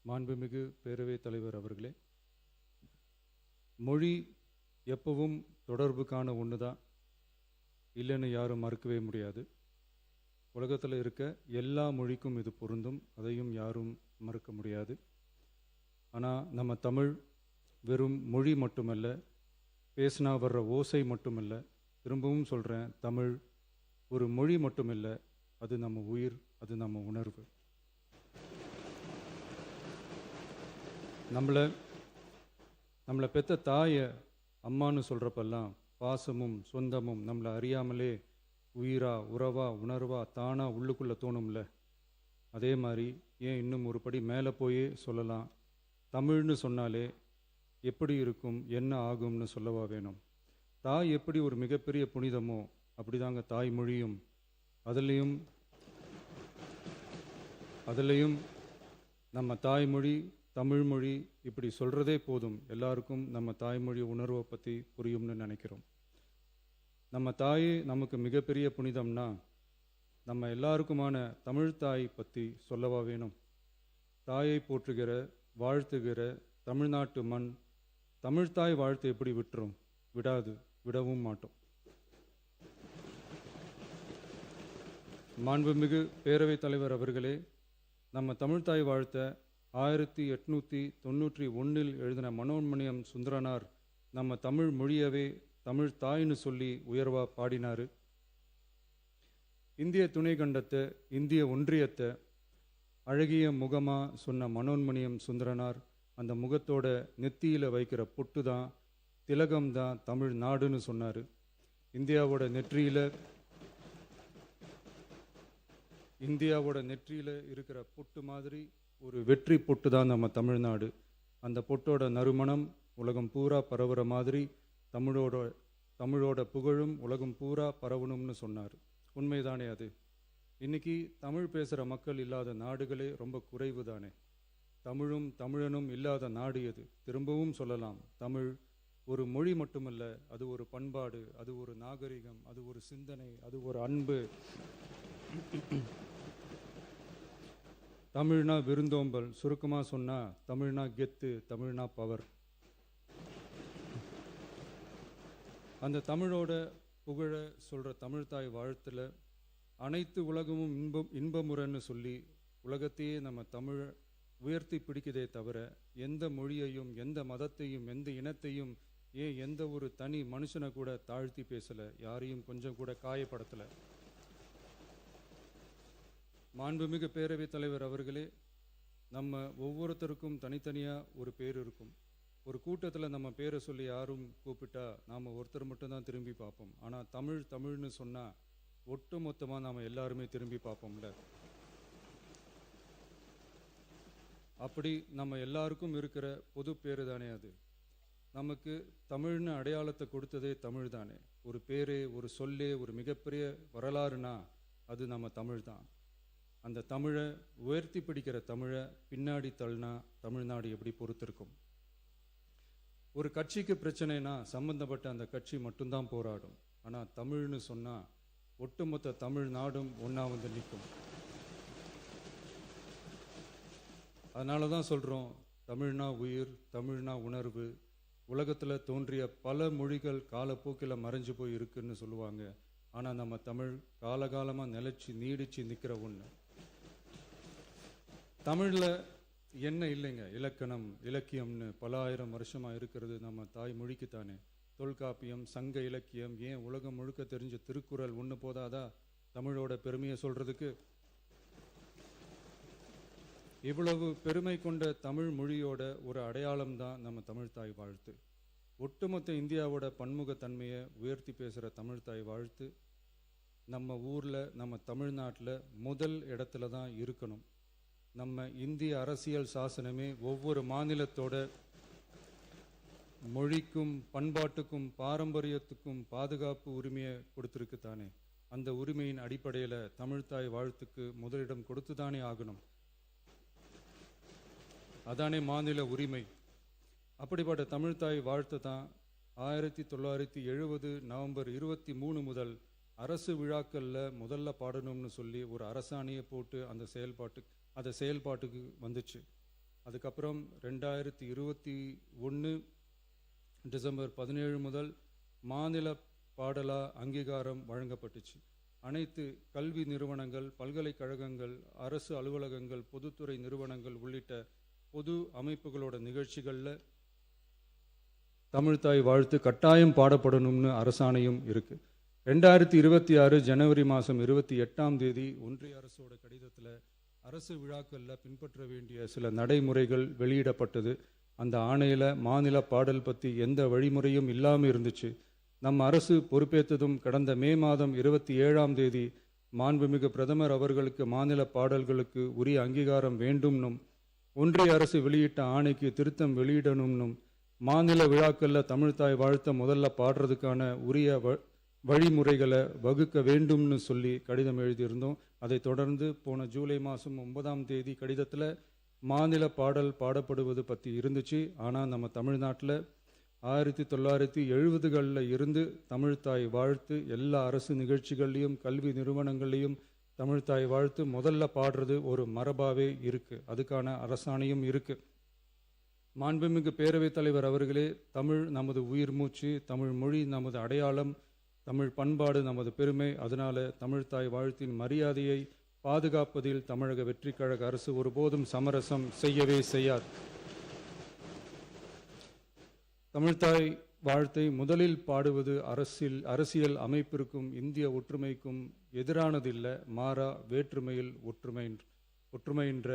மாண்புமிகு பேரவைத் தலைவர் அவர்களே, மொழி எப்பவும் தொடர்புக்கான ஒன்று தான், இல்லைன்னு யாரும் மறுக்கவே முடியாது. உலகத்தில் இருக்க எல்லா மொழிக்கும் இது பொருந்தும், அதையும் யாரும் மறுக்க முடியாது. ஆனால் நம்ம தமிழ் வெறும் மொழி மட்டுமல்ல, பேசினா வர்ற ஓசை மட்டுமல்ல, திரும்பவும் சொல்கிறேன், தமிழ் ஒரு மொழி மட்டுமில்லை, அது நம்ம உயிர், அது நம்ம உணர்வு. நம்மளை பெற்ற தாயை அம்மானு சொல்கிறப்பெல்லாம் பாசமும் சொந்தமும் நம்மளை அறியாமலே உயிரா உறவா உணர்வா தானாக உள்ளுக்குள்ளே தோணும்ல. அதே மாதிரி ஏன் இன்னும் ஒரு படி மேலே போயே சொல்லலாம், தமிழ்னு சொன்னாலே எப்படி இருக்கும், என்ன ஆகும்னு சொல்லவா வேணும். தாய் எப்படி ஒரு மிகப்பெரிய புனிதமோ அப்படிதாங்க தாய்மொழியும். அதுலேயும் நம்ம தாய்மொழி தமிழ்மொழி இப்படி சொல்கிறதே போதும், எல்லாருக்கும் நம்ம தாய்மொழி உணர்வை பற்றி புரியும்னு நினைக்கிறோம். நம்ம தாயே நமக்கு மிகப்பெரிய புனிதம்னா நம்ம எல்லாருக்குமான தமிழ் தாய் பற்றி சொல்லவா வேணும். தாயை போற்றுகிற வாழ்த்துகிற தமிழ்நாட்டு மண் தமிழ்தாய் வாழ்த்து எப்படி விடாது, விடவும் மாட்டோம். மாண்புமிகு பேரவைத் தலைவர் அவர்களே, நம்ம தமிழ்தாய் வாழ்த்த 1891 எழுதின மனோன்மணியம் சுந்தரனார் நம்ம தமிழ் மொழியவே தமிழ் தாய்னு சொல்லி உயர்வா பாடினார். இந்திய துணை கண்டத்தை இந்திய ஒன்றியத்தை அழகிய முகமாக சொன்ன மனோன்மணியம் சுந்தரனார் அந்த முகத்தோட நெத்தியில் வைக்கிற பொட்டு தான் திலகம் தான் தமிழ் நாடுன்னு சொன்னார். இந்தியாவோட நெற்றியில் இருக்கிற பொட்டு மாதிரி ஒரு வெற்றி பொட்டு தான் நம்ம தமிழ்நாடு. அந்த பொட்டோட நறுமணம் உலகம் பூரா பரவுற மாதிரி தமிழோட புகழும் உலகம் பூரா பரவணும்னு சொன்னார். உண்மைதானே அது? இன்னைக்கு தமிழ் பேசுகிற மக்கள் இல்லாத நாடுகளே ரொம்ப குறைவு தானே. தமிழும் தமிழனும் இல்லாத நாடு எது? திரும்பவும் சொல்லலாம், தமிழ் ஒரு மொழி மட்டுமல்ல, அது ஒரு பண்பாடு, அது ஒரு நாகரிகம், அது ஒரு சிந்தனை, அது ஒரு அன்பு. தமிழ்னா விருந்தோம்பல், சுருக்கமாக சொன்னால் தமிழ்னா கெத்து, தமிழ்னா பவர். அந்த தமிழோட புகழ சொல்கிற தமிழ்தாய் வாழ்த்தில் அனைத்து உலகமும் இன்பமுறன்னு சொல்லி உலகத்தையே நம்ம தமிழ் உயர்த்தி பிடிக்குதே தவிர எந்த மொழியையும் எந்த மதத்தையும் எந்த இனத்தையும் ஏன் எந்த ஒரு தனி மனுஷனை கூட தாழ்த்தி பேசலை, யாரையும் கொஞ்சம் கூட காயப்படுத்தலை. மாண்புமிகு பேரவைத் தலைவர் அவர்களே, நம்ம ஒவ்வொருத்தருக்கும் தனித்தனியாக ஒரு பேர் இருக்கும். ஒரு கூட்டத்தில் நம்ம பேரை சொல்லி யாரும் கூப்பிட்டா நாம் ஒருத்தர் மட்டும்தான் திரும்பி பார்ப்போம். ஆனால் தமிழ்னு சொன்னால் ஒட்டு மொத்தமாக நாம் எல்லாருமே திரும்பி பார்ப்போம்ல. அப்படி நம்ம எல்லாருக்கும் இருக்கிற பொது பேரு தானே அது. நமக்கு தமிழ்னு அடையாளத்தை கொடுத்ததே தமிழ் தானே. ஒரு பேரே, ஒரு சொல்லே, ஒரு மிகப்பெரிய வரலாறுனா அது நம்ம தமிழ் தான். அந்த தமிழை உயர்த்தி பிடிக்கிற தமிழை பின்னாடி தள்ளினா தமிழ்நாடு எப்படி பொறுத்திருக்கும்? ஒரு கட்சிக்கு பிரச்சனைனா சம்பந்தப்பட்ட அந்த கட்சி மட்டும்தான் போராடும். ஆனால் தமிழ்னு சொன்னால் ஒட்டுமொத்த தமிழ்நாடும் ஒன்றா வந்து நிற்கும். அதனால தான் சொல்கிறோம், தமிழ்னா உயிர், தமிழ்னா உணர்வு. உலகத்தில் தோன்றிய பல மொழிகள் காலப்போக்கில் மறைஞ்சு போய் இருக்குன்னு சொல்லுவாங்க. ஆனால் நம்ம தமிழ் காலகாலமாக நிலைச்சி நீடிச்சு நிற்கிற ஒன்று. தமிழில் என்ன இல்லைங்க, இலக்கணம் இலக்கியம்னு பல ஆயிரம் வருஷமாக இருக்கிறது நம்ம தாய்மொழிக்கு தானே. தொல்காப்பியம், சங்க இலக்கியம், ஏன் உலகம் முழுக்க தெரிஞ்ச திருக்குறள் ஒன்று போதாதா தமிழோட பெருமையை சொல்கிறதுக்கு? இவ்வளவு பெருமை கொண்ட தமிழ் மொழியோட ஒரு அடையாளம் தான் நம்ம தமிழ்தாய் வாழ்த்து. ஒட்டுமொத்த இந்தியாவோட பன்முகத்தன்மையை உயர்த்தி பேசுகிற தமிழ்தாய் வாழ்த்து நம்ம ஊரில், நம்ம தமிழ்நாட்டில் முதல் இடத்துல தான் இருக்கணும். நம்ம இந்திய அரசியல் சாசனமே ஒவ்வொரு மாநிலத்தோட மொழிக்கும் பண்பாட்டுக்கும் பாரம்பரியத்துக்கும் பாதுகாப்பு உரிமையை கொடுத்துருக்கு தானே. அந்த உரிமையின் அடிப்படையில் தமிழ்தாய் வாழ்த்துக்கு முதலிடம் கொடுத்து தானே ஆகணும். அதானே மாநில உரிமை. அப்படிப்பட்ட தமிழ்தாய் வாழ்த்து தான் 1970 நவம்பர் 23 முதல் அரசு விழாக்களில் முதல்ல பாடணும்னு சொல்லி ஒரு அரசாணையை போட்டு அந்த செயல்பாட்டுக்கு வந்துச்சு. அதுக்கப்புறம் 2021 டிசம்பர் 17 முதல் மாநில பாடலா அங்கீகாரம் வழங்கப்பட்டுச்சு. அனைத்து கல்வி நிறுவனங்கள், பல்கலைக்கழகங்கள், அரசு அலுவலகங்கள், பொதுத்துறை நிறுவனங்கள் உள்ளிட்ட பொது அமைப்புகளோட நிகழ்ச்சிகளில் தமிழ்தாய் வாழ்த்து கட்டாயம் பாடப்படணும்னு அரசாணையும் இருக்கு. 2026 ஜனவரி மாதம் 28 ஒன்றிய அரசோட கடிதத்தில் அரசு விழாக்களில் பின்பற்ற வேண்டிய சில நடைமுறைகள் வெளியிடப்பட்டது. அந்த ஆணையில் மாநில பாடல் பற்றி எந்த வழிமுறையும் இல்லாமல் இருந்துச்சு. நம் அரசு பொறுப்பேற்றதும் கடந்த மே மாதம் 27 மாண்புமிகு பிரதமர் அவர்களுக்கு மாநில பாடல்களுக்கு உரிய அங்கீகாரம் வேண்டும்னும், ஒன்றிய அரசு வெளியிட்ட ஆணைக்கு திருத்தம் வெளியிடணும்னும், மாநில விழாக்களில் தமிழ்தாய் வாழ்த்த முதல்ல பாடுறதுக்கான உரிய வழிமுறைகளை வகுக்க வேண்டும்னு சொல்லி கடிதம் எழுதியிருந்தோம். அதை தொடர்ந்து போன ஜூலை மாதம் 9 கடிதத்தில் மாநில பாடல் பாடப்படுவது பற்றி இருந்துச்சு. ஆனால் நம்ம தமிழ்நாட்டில் 1970களில் இருந்து தமிழ்தாய் வாழ்த்து எல்லா அரசு நிகழ்ச்சிகள்லையும் கல்வி நிறுவனங்கள்லையும் தமிழ்தாய் வாழ்த்து முதல்ல பாடுறது ஒரு மரபாகவே இருக்குது. அதுக்கான அரசாணையும் இருக்குது. மாண்புமிகு பேரவைத் தலைவர் அவர்களே, தமிழ் நமது உயிர் மூச்சு, தமிழ் மொழி நமது அடையாளம், தமிழ் பண்பாடு நமது பெருமை. அதனால தமிழ்தாய் வாழ்த்தின் மரியாதையை பாதுகாப்பதில் தமிழக வெற்றிக் கழக அரசு ஒருபோதும் சமரசம் செய்யவே செய்யாது. தமிழ்தாய் வாழ்த்தை முதலில் பாடுவது அரசியல் அமைப்பிற்கும் இந்திய ஒற்றுமைக்கும் எதிரானதில்லை. மாறா வேற்றுமையில் ஒற்றுமைன்ற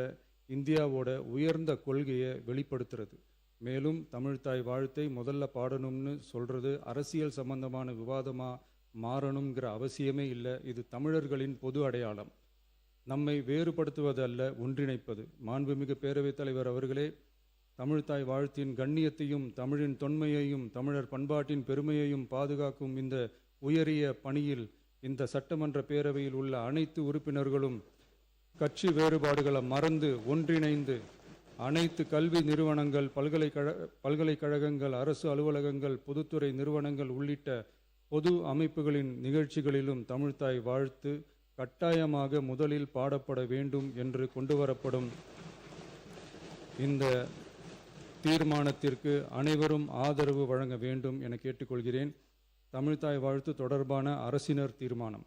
இந்தியாவோட உயர்ந்த கொள்கையை வெளிப்படுத்துறது. மேலும் தமிழ்தாய் வாழ்த்தை முதல்ல பாடணும்னு சொல்றது அரசியல் சம்பந்தமான விவாதமாக மாறணுங்கிற அவசியமே இல்லை. இது தமிழர்களின் பொது அடையாளம். நம்மை வேறுபடுத்துவதல்ல, ஒன்றிணைப்பது. மாண்புமிகு பேரவைத் தலைவர் அவர்களே, தமிழ்தாய் வாழ்த்தின் கண்ணியத்தையும் தமிழின் தொன்மையையும் தமிழர் பண்பாட்டின் பெருமையையும் பாதுகாக்கும் இந்த உயரிய பணியில் இந்த சட்டமன்ற பேரவையில் உள்ள அனைத்து உறுப்பினர்களும் கட்சி வேறுபாடுகளை மறந்து ஒன்றிணைந்து அனைத்து கல்வி நிறுவனங்கள், பல்கலைக்கழகங்கள், அரசு அலுவலகங்கள், பொதுத்துறை நிறுவனங்கள் உள்ளிட்ட பொது அமைப்புகளின் நிகழ்ச்சிகளிலும் தமிழ்தாய் வாழ்த்து கட்டாயமாக முதலில் பாடப்பட வேண்டும் என்று கொண்டுவரப்படும் இந்த தீர்மானத்திற்கு அனைவரும் ஆதரவு வழங்க வேண்டும் என கேட்டுக்கொள்கிறேன். தமிழ்தாய் வாழ்த்து தொடர்பான அரசினர் தீர்மானம்.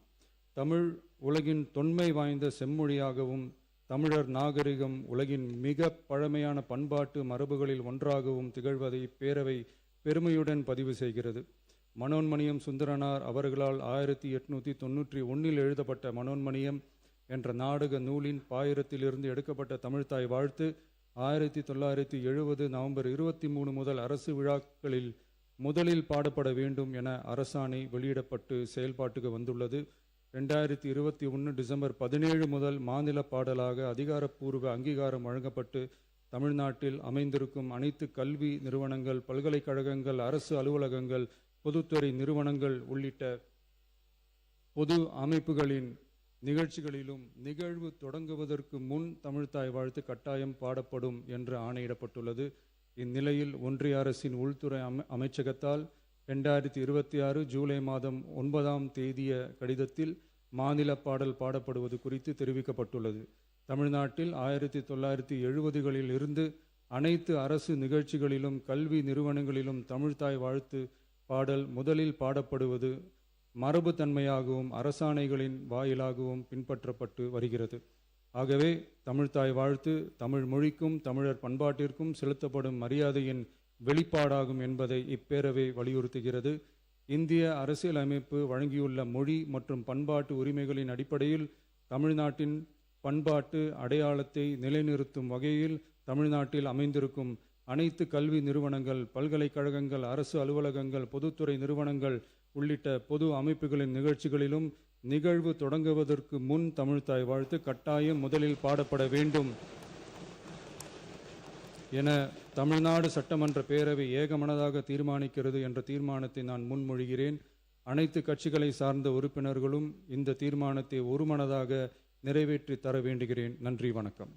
தமிழ் உலகின் தொன்மை வாய்ந்த செம்மொழியாகவும் தமிழர் நாகரிகம் உலகின் மிக பழமையான பண்பாட்டு மரபுகளில் ஒன்றாகவும் திகழ்வதை பேரவை பெருமையுடன் பதிவு செய்கிறது. மனோன்மணியம் சுந்தரனார் அவர்களால் 1891 எழுதப்பட்ட மனோன்மணியம் என்ற நாடக நூலின் பாயிரத்திலிருந்து எடுக்கப்பட்ட தமிழ்தாய் வாழ்த்து 1970 நவம்பர் 23 முதல் அரசு விழாக்களில் முதலில் பாடப்பட வேண்டும் என அரசாணை வெளியிடப்பட்டு செயல்பாட்டுக்கு வந்துள்ளது. 2021 டிசம்பர் 17 முதல் மாநில பாடலாக அதிகாரப்பூர்வ அங்கீகாரம் வழங்கப்பட்டு தமிழ்நாட்டில் அமைந்திருக்கும் அனைத்து கல்வி நிறுவனங்கள், பல்கலைக்கழகங்கள், அரசு அலுவலகங்கள், பொதுத்துறை நிறுவனங்கள் உள்ளிட்ட பொது அமைப்புகளின் நிகழ்ச்சிகளிலும் நிகழ்வு தொடங்குவதற்கு முன் தமிழ்தாய் வாழ்த்து கட்டாயம் பாடப்படும் என்று ஆணையிடப்பட்டுள்ளது. இந்நிலையில் ஒன்றிய அரசின் உள்துறை அமைச்சகத்தால் 2026 ஜூலை மாதம் 9 கடிதத்தில் மாநில பாடல் பாடப்படுவது குறித்து தெரிவிக்கப்பட்டுள்ளது. தமிழ்நாட்டில் 1970களில் இருந்து அனைத்து அரசு நிகழ்ச்சிகளிலும் கல்வி நிறுவனங்களிலும் தமிழ்தாய் வாழ்த்து பாடல் முதலில் பாடப்படுவது மரபுத்தன்மையாகவும் அரசாணைகளின் வாயிலாகவும் பின்பற்றப்பட்டு வருகிறது. ஆகவே தமிழ்தாய் வாழ்த்து தமிழ் மொழிக்கும் தமிழர் பண்பாட்டிற்கும் செலுத்தப்படும் மரியாதையின் வெளிப்பாடாகும் என்பதை இப்பேரவை வலியுறுத்துகிறது. இந்திய அரசியலமைப்பு வழங்கியுள்ள மொழி மற்றும் பண்பாட்டு உரிமைகளின் அடிப்படையில் தமிழ்நாட்டின் பண்பாட்டு அடையாளத்தை நிலைநிறுத்தும் வகையில் தமிழ்நாட்டில் அமைந்திருக்கும் அனைத்து கல்வி நிறுவனங்கள், பல்கலைக்கழகங்கள், அரசு அலுவலகங்கள், பொதுத்துறை நிறுவனங்கள் உள்ளிட்ட பொது அமைப்புகளின் நிகழ்ச்சிகளிலும் நிகழ்வு தொடங்குவதற்கு முன் தமிழ்தாய் வாழ்த்து கட்டாயம் முதலில் பாடப்பட வேண்டும் என தமிழ்நாடு சட்டமன்ற பேரவை ஏகமனதாக தீர்மானிக்கிறது என்ற தீர்மானத்தை நான் முன்மொழிகிறேன். அனைத்து கட்சிகளை சார்ந்த உறுப்பினர்களும் இந்த தீர்மானத்தை ஒருமனதாக நிறைவேற்றி தர வேண்டுகிறேன். நன்றி, வணக்கம்.